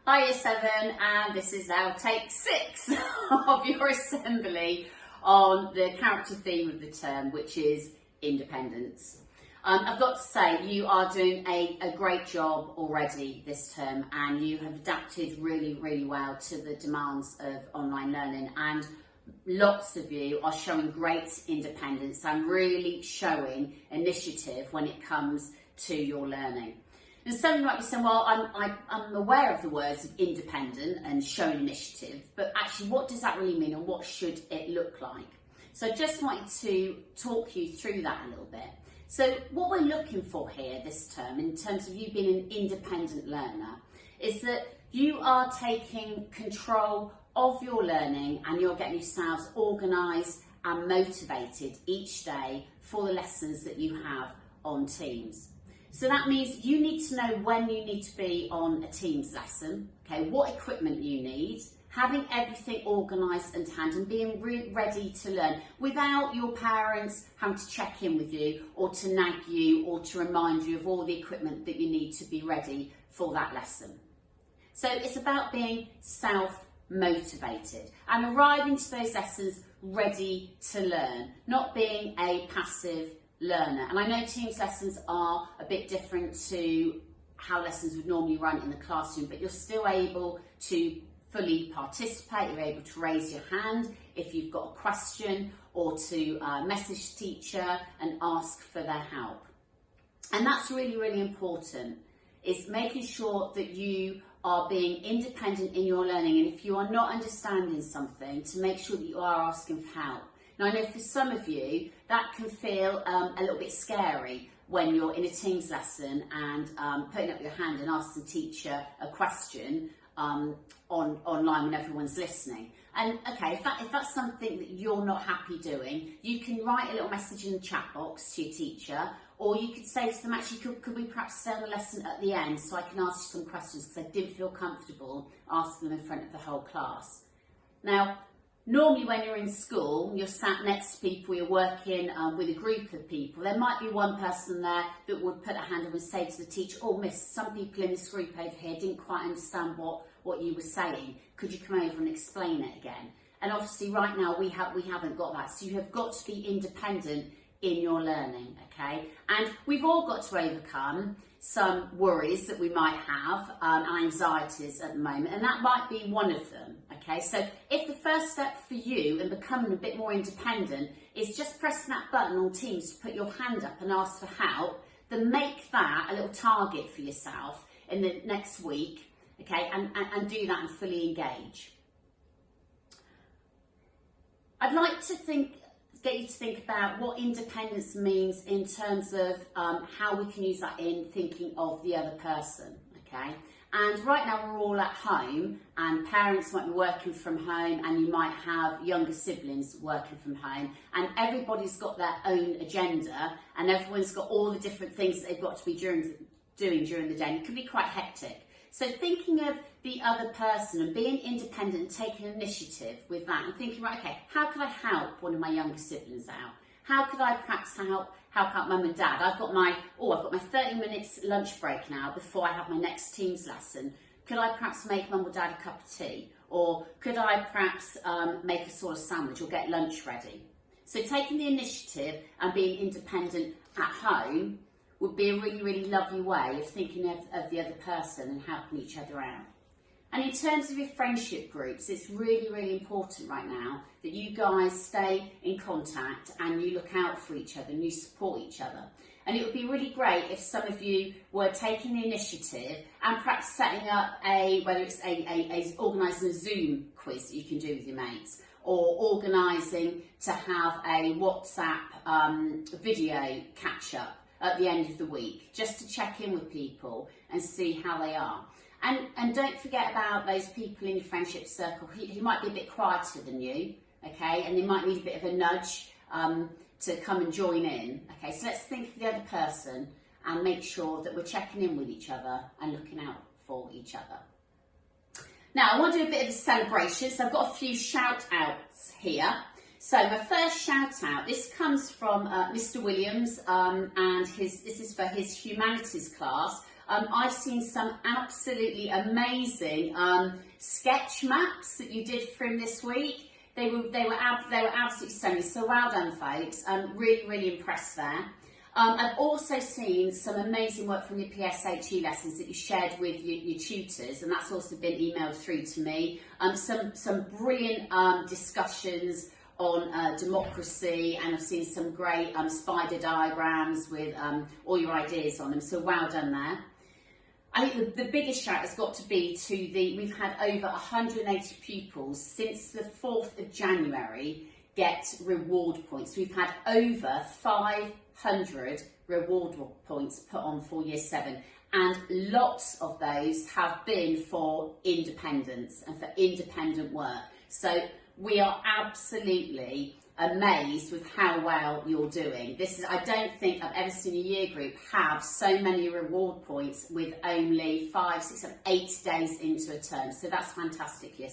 Hi Year 7, and this is now take 6 of your assembly on the character theme of the term, which is independence. I've got to say, you are doing a great job already this term, and you have adapted really well to the demands of online learning, and lots of you are showing great independence and really showing initiative when it comes to your learning. And some of you might be saying, well, I'm aware of the words of independent and showing initiative, but actually what does that really mean and what should it look like? So I just wanted to talk you through that a little bit. So what we're looking for here this term, in terms of you being an independent learner, is that you are taking control of your learning and you're getting yourselves organised and motivated each day for the lessons that you have on Teams. So that means you need to know when you need to be on a Teams lesson, okay, what equipment you need, having everything organised and hand and being ready to learn without your parents having to check in with you or to nag you or to remind you of all the equipment that you need to be ready for that lesson. So it's about being self-motivated and arriving to those lessons ready to learn, not being a passive learner. And I know Teams lessons are a bit different to how lessons would normally run in the classroom, but you're still able to fully participate. You're able to raise your hand if you've got a question or to message the teacher and ask for their help. And that's really important, is making sure that you are being independent in your learning, and if you are not understanding something, to make sure that you are asking for help. Now, I know for some of you that can feel a little bit scary when you're in a Teams lesson and putting up your hand and asking the teacher a question online when everyone's listening. And okay, if that's something that you're not happy doing, you can write a little message in the chat box to your teacher, or you could say to them, actually, could we perhaps stay on the lesson at the end so I can ask you some questions, because I didn't feel comfortable asking them in front of the whole class. Now, normally when you're in school, you're sat next to people, you're working with a group of people, there might be one person there that would put a hand up and say to the teacher, oh miss, some people in this group over here didn't quite understand what you were saying. Could you come over and explain it again? And obviously right now we haven't got that, so you have got to be independent in your learning, okay? And we've all got to overcome some worries that we might have, and anxieties at the moment, and that might be one of them, okay? So if the first step for you in becoming a bit more independent is just pressing that button on Teams to put your hand up and ask for help, then make that a little target for yourself in the next week, okay? And do that and fully engage. I'd like to get you to think about what independence means in terms of how we can use that in thinking of the other person, okay? And right now we're all at home and parents might be working from home, and you might have younger siblings working from home, and everybody's got their own agenda and everyone's got all the different things that they've got to be doing during the day, and it can be quite hectic. So thinking of the other person and being independent and taking initiative with that and thinking, right, okay, how could I help one of my younger siblings out? How could I perhaps help out mum and dad? I've got my 30 minutes lunch break now before I have my next Teams lesson. Could I perhaps make mum or dad a cup of tea? Or could I perhaps make a sort of sandwich or get lunch ready? So taking the initiative and being independent at home would be a really lovely way of thinking of the other person and helping each other out. And in terms of your friendship groups, it's really important right now that you guys stay in contact and you look out for each other and you support each other. And it would be really great if some of you were taking the initiative and perhaps setting up whether it's organising a Zoom quiz that you can do with your mates, or organising to have a WhatsApp video catch-up at the end of the week, just to check in with people and see how they are. And don't forget about those people in your friendship circle who might be a bit quieter than you, okay, and they might need a bit of a nudge to come and join in, okay. So let's think of the other person and make sure that we're checking in with each other and looking out for each other. Now, I want to do a bit of a celebration, so I've got a few shout outs here. So my first shout out, this comes from Mr. Williams, and this is for his humanities class I've seen some absolutely amazing sketch maps that you did for him this week. They were absolutely stunning. So well done, folks. Really impressed there. I've also seen some amazing work from your PSHE lessons that you shared with your tutors, and that's also been emailed through to me. Some brilliant discussions on democracy, and I've seen some great spider diagrams with all your ideas on them, so well done there. I think the biggest shout has got to be to we've had over 180 pupils since the 4th of January get reward points. We've had over 500 reward points put on for Year 7, and lots of those have been for independence and for independent work. So we are absolutely amazed with how well you're doing. I don't think I've ever seen a year group have so many reward points with only 5, 6, 7, 8 days into a term. So that's fantastic, yes.